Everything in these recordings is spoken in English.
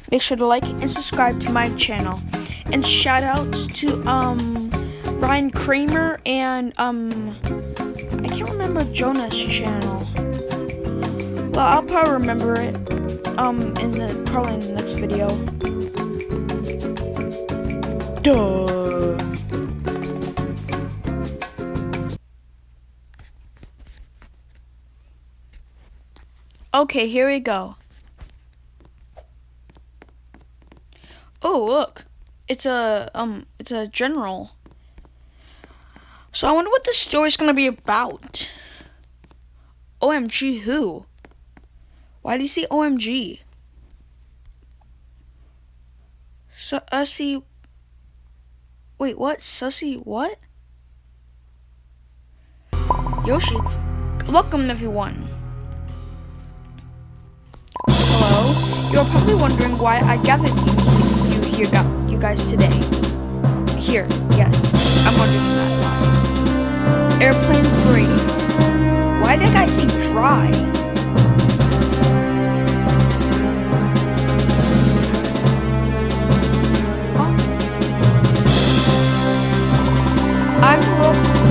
make sure to like and subscribe to my channel. And shout outs to Ryan Kramer and I can't remember Jonah's channel. Well, I'll probably remember it probably in the next video. Duh. Okay, here we go. Oh, look. It's a general. So I wonder what this story's gonna be about. OMG who? Why do you say OMG? Sussy. Wait, what? Sussy what? Yoshi. Welcome everyone. Hello. You're probably wondering why I gathered you guys today. Here, yes. I'm wondering that why. Airplane 3. Why did that guy say dry? Huh? I'm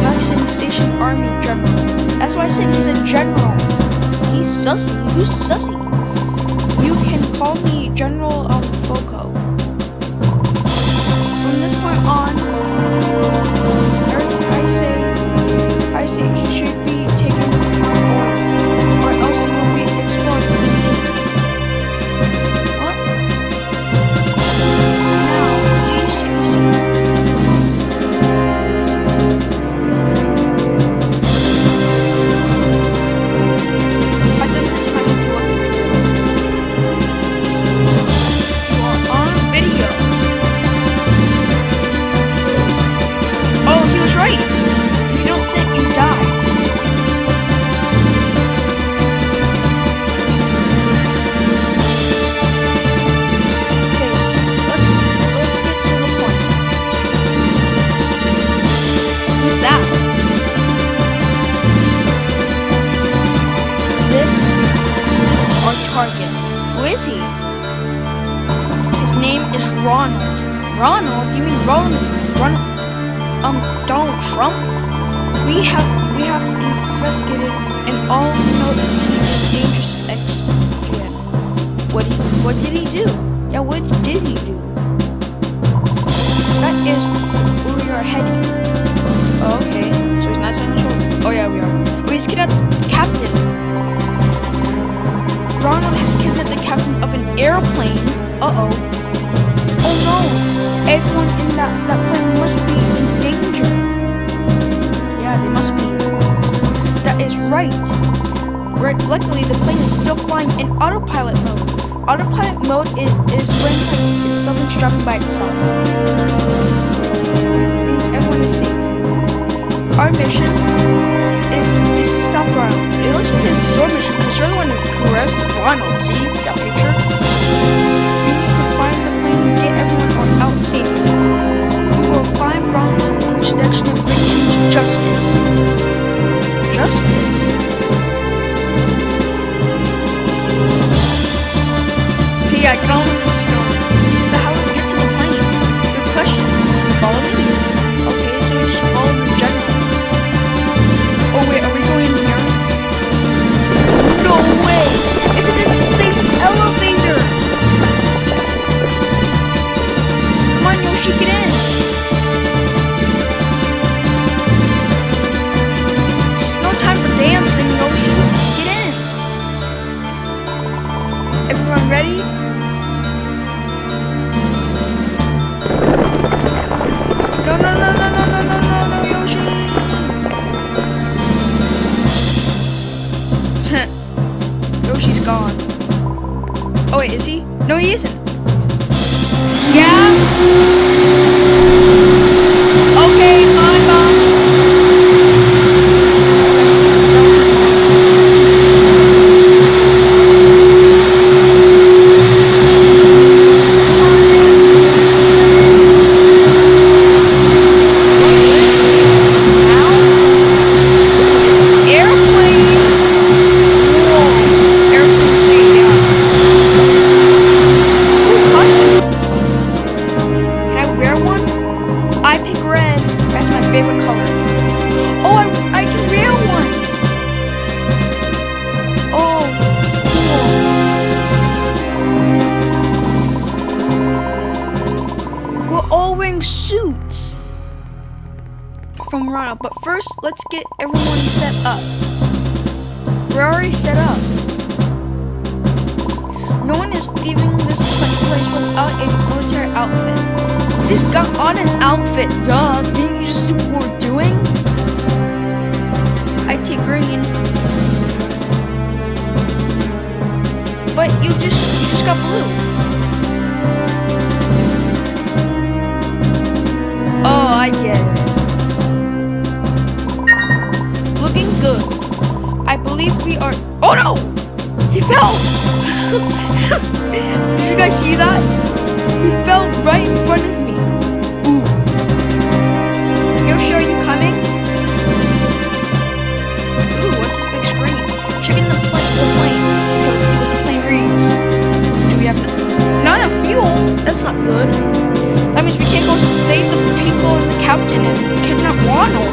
Robinson Station Army General. That's why I said he's a general. He's sussy. Who's sussy? You can call me General Foco. From this point on, I say he should be taken or else he will be expelled from the team. What? Now, please take a seat. I did this if I need to work with you. You are on video. Oh, he was right. If you don't sit, you die. Okay, let's get to the point. Who's that? This is our target. Who is he? His name is Ronald. Ronald? You mean Ronald? Donald Trump? We have investigated and all know that he is a dangerous ex-man. What did he do? Yeah, what did he do? That is where we are heading. Oh, okay, so he's not saying the shoulder. Oh yeah, we are. Oh, he's kidnapped the captain. Ronald has kidnapped the captain of an airplane. Uh-oh. Oh no! Everyone in that plane must be in danger. Yeah, they must be. That is right. Luckily, the plane is still flying in autopilot mode. Autopilot mode is when it's something's driving by itself. It means everyone is safe. Our mission is to stop Ronald. It looks like it's your mission because you're the one who arrested Ronald. See that picture? We need to find the plane and get everyone out safely. We will find Ronald in connection and bring him to justice. Justice? Okay, yeah, get on with this story. But how do we get to the plane? Good question. Follow me. Okay, so we just follow the general. Oh wait, are we going in here? No way! It's an insane elevator! Come on, Yoshi, get in! There's no time for dancing, Yoshi. Get in! Everyone ready? No, Yoshi! Yoshi's gone. Oh wait, is he? No, he isn't. Yeah? Okay, bye. suits from Ronald. But first, let's get everyone set up. We're already set up. No one is leaving this place without a military outfit. You just got on an outfit, duh. Didn't you just see what we're doing? I take green. But you just got blue. Oh, I get it. Looking good. I believe we are. Oh no! He fell! Did you guys see that? He fell right in front of me. Ooh. Yoshi, are you coming? Ooh, what's this big screen? Checking the plane. Okay, let's see what the plane reads. Do we have not enough fuel? That's not good. That means we can't go save the people and the captain and kidnap Ronald.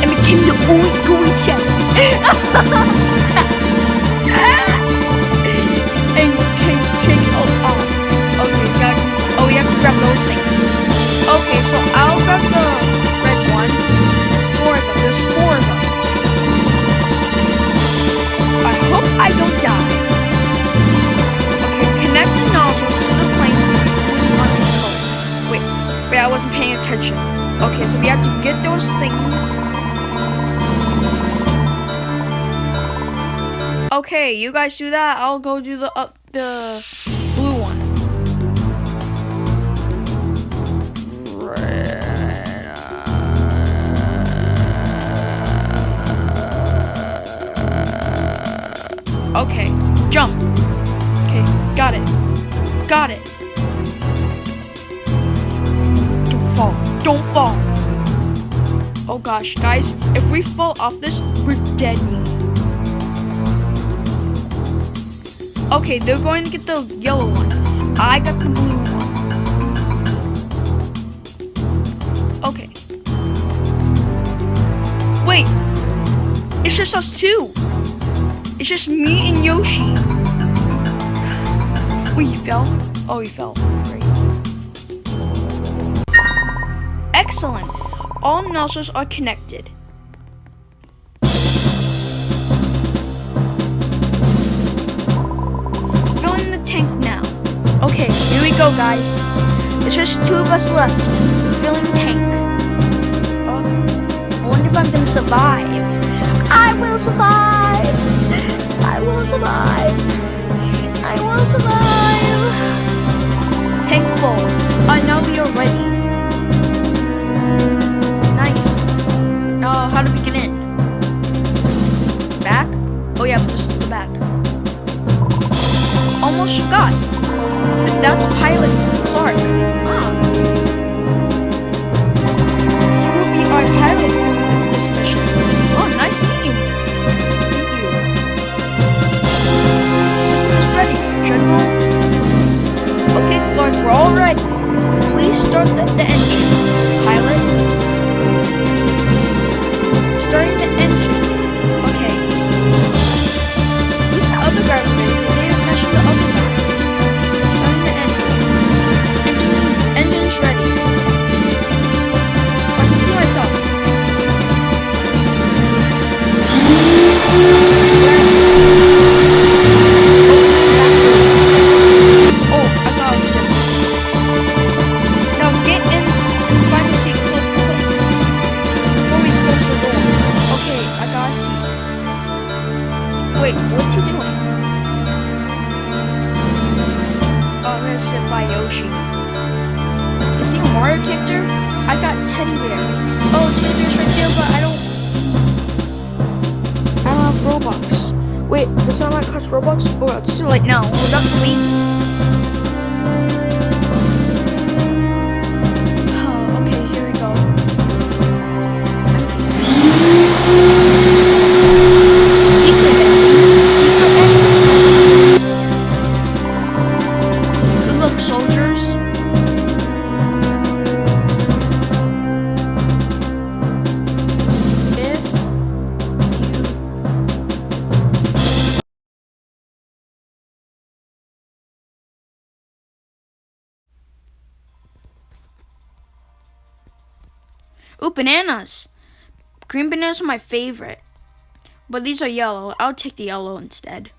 And became the only going chef. And can take off. Okay, we have to grab those things. Okay, so I'll grab the red one. 4 of them. There's 4 of them. I hope I don't die. Okay, connect the nozzles to the plane. Wait, I wasn't paying attention. Okay, so we have to get those things. Okay, you guys do that. I'll go do the blue one. Okay, jump. Okay, got it. Got it. Don't fall. Oh gosh, guys, if we fall off this, we're dead meat. Okay, they're going to get the yellow one. I got the blue one. Okay. Wait, it's just us two. It's just me and Yoshi. Wait, he fell? Oh, he fell. Great. Excellent. All nozzles are connected. Filling the tank now. Okay, here we go, guys. There's just 2 of us left. Filling tank. Oh, I wonder if I'm gonna survive. I will survive. I will survive. I will survive. Tank full. Now we are ready. Nice. Now, how do we get in? Back? Oh yeah, this is the back. Almost got. That's Pilot Clark. He will be our pilot through this mission. Oh, nice to meet you. System is ready, General. Okay, Clark, we're all ready. Please start the engine. Pilot. Starting the engine. Okay. Who's the other guy ready? They didn't mention the other guy. Starting the engine. Engine's ready. I can see myself. Wait, what's he doing? Oh, I'm gonna sit by Yoshi. Is he a Mario character? I got Teddy Bear. Oh, Teddy Bear's right there, but I don't have Robux. Wait, does that not cost Robux? Oh, it's too late now. We're about to leave. Ooh, bananas. Green bananas are my favorite. But these are yellow. I'll take the yellow instead.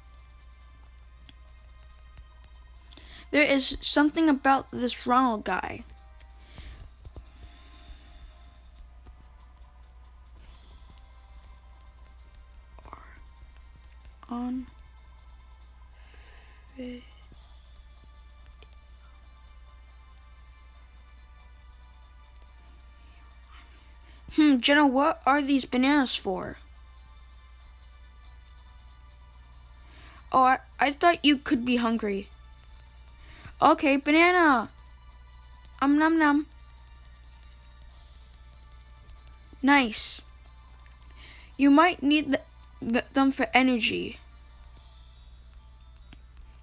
There is something about this Ronald guy. On Jenna, what are these bananas for? Oh, I thought you could be hungry. Okay, banana. Nom nom. Nice. You might need them for energy.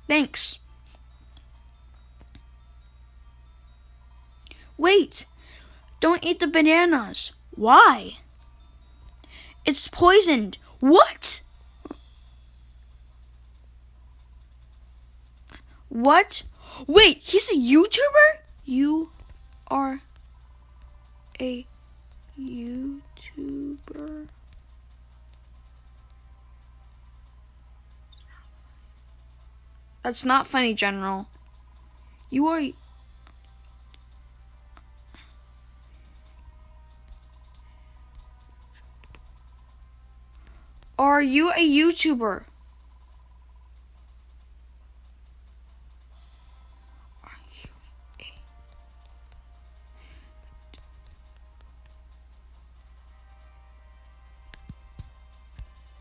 Thanks. Wait. Don't eat the bananas. Why? It's poisoned. What? What? Wait, he's a YouTuber? You are a YouTuber? That's not funny, General. You are... Are you a YouTuber?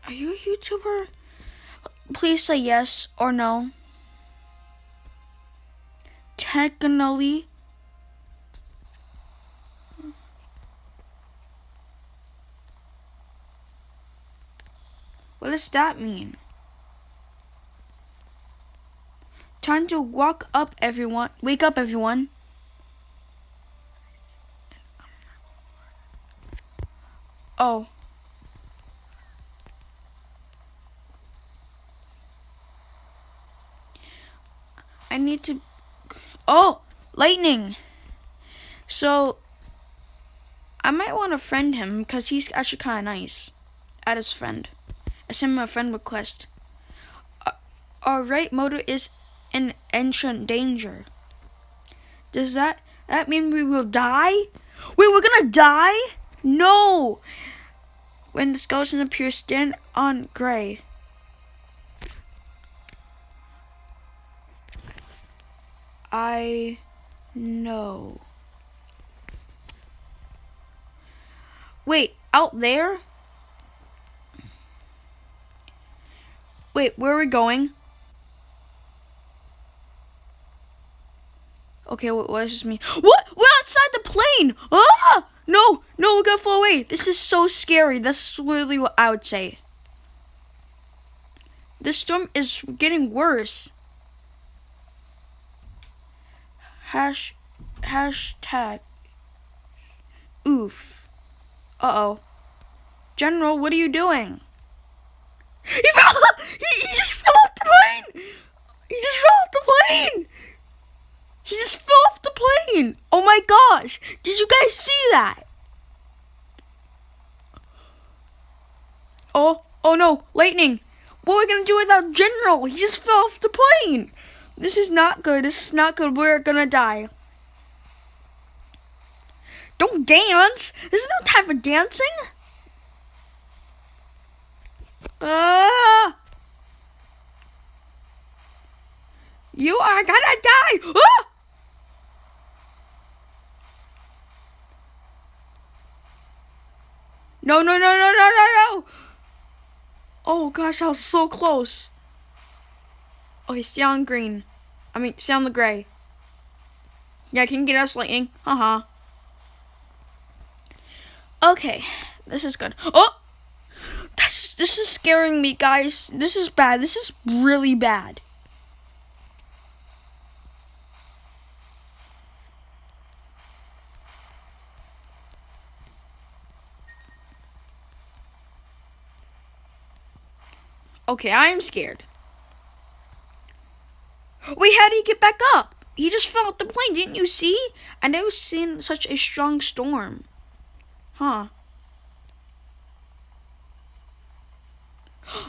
Are you a YouTuber? Please say yes or no. Technically. What does that mean? Time to wake up, everyone. Oh. I need to... Oh! Lightning! So, I might want to friend him because he's actually kind of nice. Add his friend. I send him a friend request. Our right motor is in entrant danger. Does that mean we will die? Wait, we're gonna die? No! When the skeleton appears, stand on gray. I know. Wait, out there? Wait, where are we going? Okay, what does this mean? What? We're outside the plane! Ah! No, we're gonna fly away. This is so scary. That's literally what I would say. This storm is getting worse. Hashtag. Oof. Uh-oh. General, what are you doing? He fell! He just fell off the plane! He just fell off the plane! He just fell off the plane! Oh my gosh! Did you guys see that? Oh no! Lightning! What are we gonna do without General? He just fell off the plane! This is not good. We're gonna die. Don't dance! There's no time for dancing! You are gonna die! No! Oh gosh, I was so close. Okay, stay on green. Stay on the gray. Yeah, can you get us lightning? Haha. Okay, this is good. Oh! This is scaring me, guys. This is bad. This is really bad. Okay, I am scared. Wait, how did he get back up? He just fell off the plane, didn't you see? I never seen such a strong storm. Huh.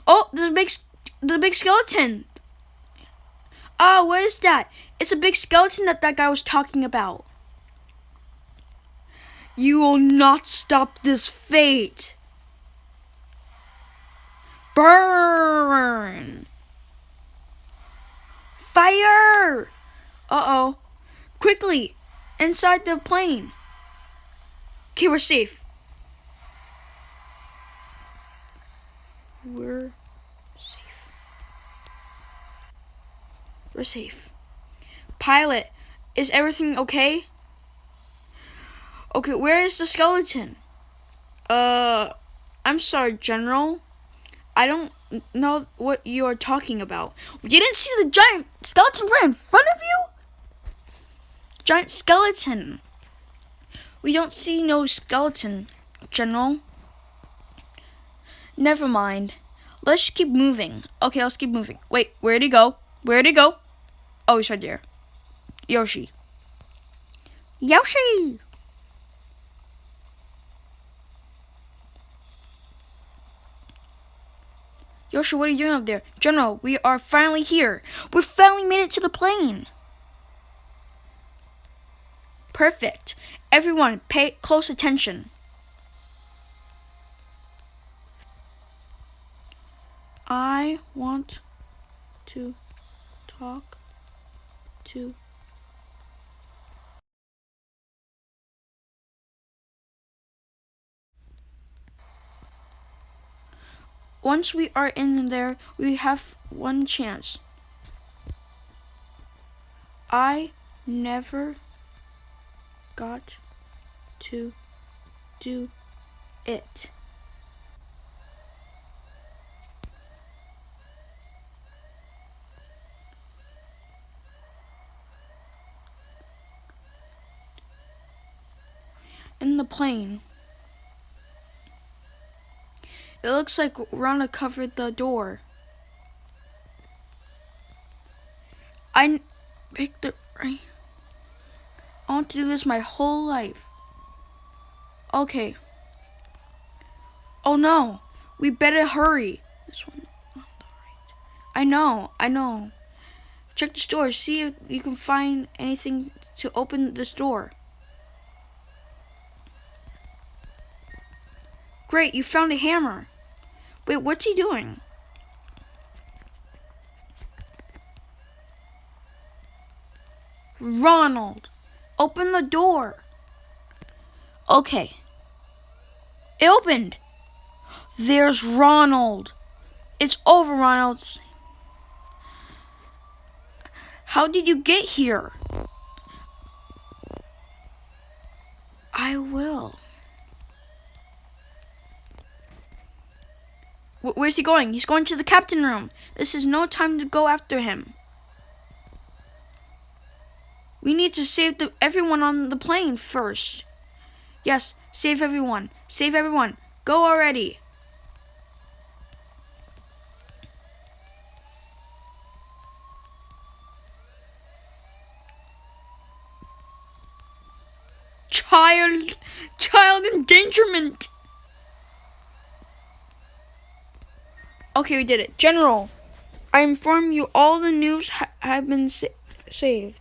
Oh, the big skeleton. Ah, what is that? It's a big skeleton that guy was talking about. You will not stop this fate. Burn! Fire! Uh-oh. Quickly! Inside the plane. Okay, we're safe. We're safe. We're safe. Pilot, is everything okay? Okay, where is the skeleton? I'm sorry, General. I don't know what you are talking about. You didn't see the giant skeleton right in front of you? Giant skeleton. We don't see no skeleton, General. Never mind. Let's just keep moving. Okay, let's keep moving. Wait, where'd he go? Where'd he go? Oh, he's right there. Yoshi. Yoshi! Yoshi, what are you doing up there? General, we are finally here. We finally made it to the plane. Perfect. Everyone, pay close attention. I want to talk to Once we are in there, we have one chance. I never got to do it. In the plane. It looks like Ronald covered the door. I picked it right. I want to do this my whole life. Okay. Oh no. We better hurry. This one on the right. I know. Check the store. See if you can find anything to open this door. Great, you found a hammer. Wait, what's he doing? Ronald, open the door. Okay. It opened. There's Ronald. It's over, Ronald. How did you get here? I will. Where's he going? He's going to the captain room. This is no time to go after him. We need to save everyone on the plane first. Yes, save everyone. Save everyone. Go already. Child endangerment. Okay, we did it. General, I inform you all the news have been saved.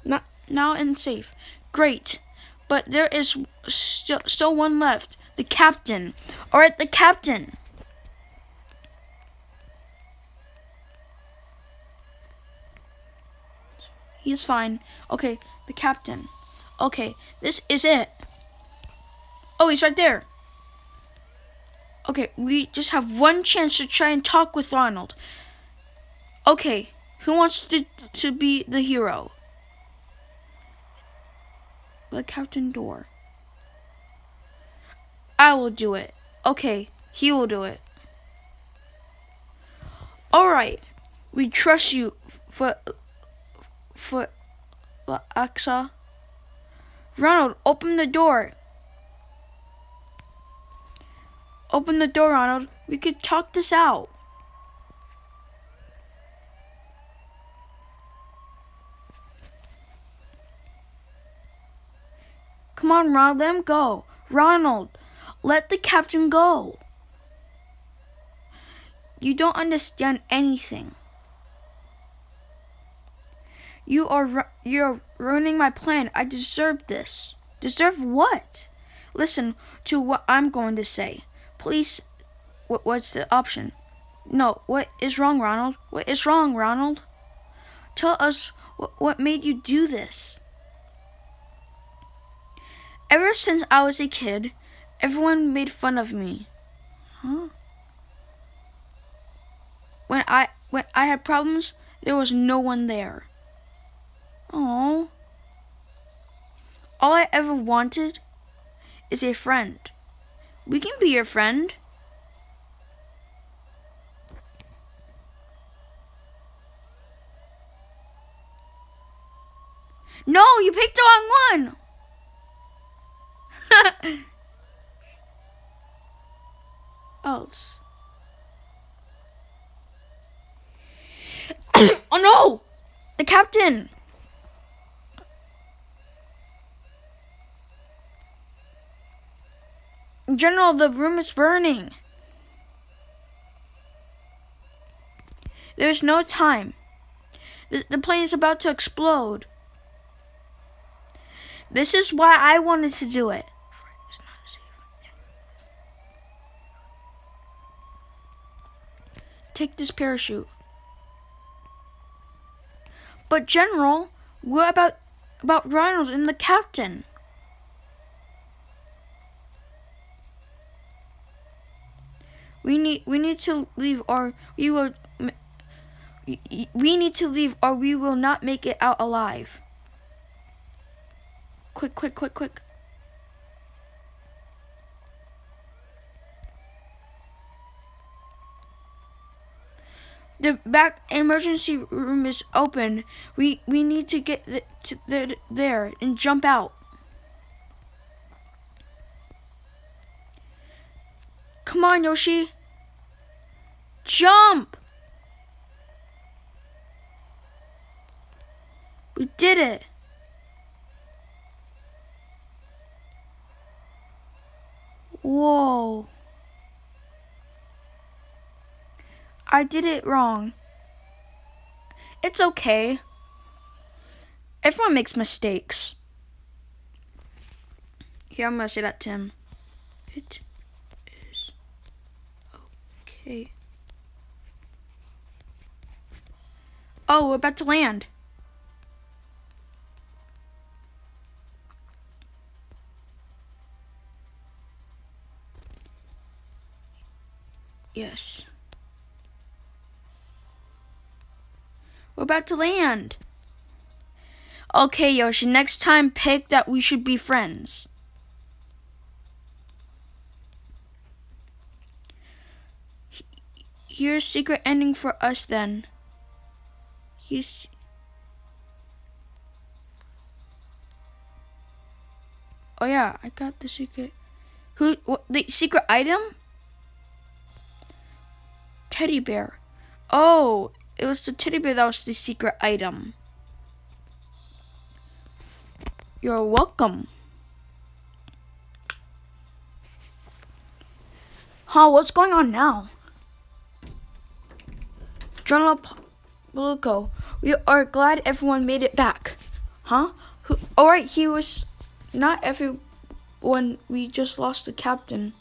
Now and safe. Great. But there is still one left. The captain. Alright, the captain. He's fine. Okay, the captain. Okay, this is it. Oh, he's right there. Okay, we just have one chance to try and talk with Ronald. Okay, who wants to be the hero? The captain door. I will do it. Okay, he will do it. Alright, we trust you for Axa. Ronald, open the door. Open the door, Ronald. We could talk this out. Come on, Ronald, let him go. Ronald, let the captain go. You don't understand anything. You're ruining my plan. I deserve this. Deserve what? Listen to what I'm going to say. Please, what's the option? No, what is wrong, Ronald? What is wrong, Ronald? Tell us what made you do this. Ever since I was a kid, everyone made fun of me. Huh? When I had problems, there was no one there. Oh. All I ever wanted is a friend. We can be your friend. No, you picked the wrong one. Else. Oh no! The captain! General, the room is burning. There's no time. The plane is about to explode. This is why I wanted to do it. Take this parachute. But General, what about Ronald and the captain? We need to leave or we will not make it out alive. Quick. The back emergency room is open. We need to get there and jump out. Come on, Yoshi. Jump! We did it. Whoa. I did it wrong. It's okay. Everyone makes mistakes. Here, I'm gonna say that to him. It is okay. Oh, we're about to land. Yes. We're about to land. Okay, Yoshi, next time pick that we should be friends. Here's secret ending for us then. Oh yeah, I got the secret. The secret item? Teddy bear. Oh, it was the teddy bear that was the secret item. You're welcome. Huh, what's going on now? General Beluco, we are glad everyone made it back. Huh? Alright, he was not everyone. We just lost the captain.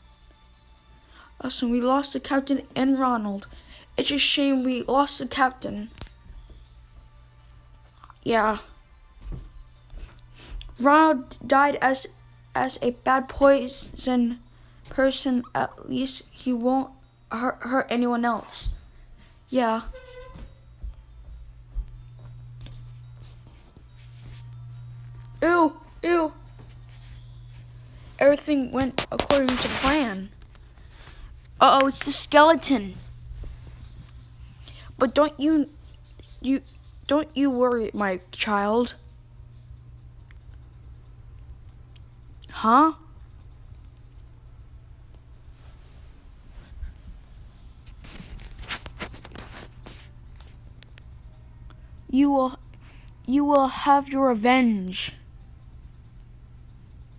Listen, we lost the captain and Ronald. It's a shame we lost the captain. Yeah. Ronald died as a bad poison person. At least he won't hurt anyone else. Yeah. Ew. Everything went according to plan. Uh-oh, it's the skeleton. But don't you worry, my child. Huh? You will have your revenge.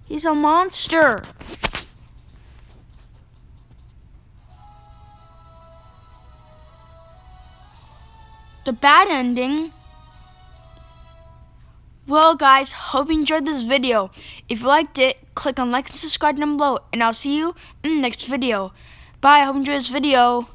He's a monster. the bad ending. Well guys, hope you enjoyed this video. If you liked it, click on like and subscribe down below, and I'll see you in the next video. Bye, hope you enjoyed this video.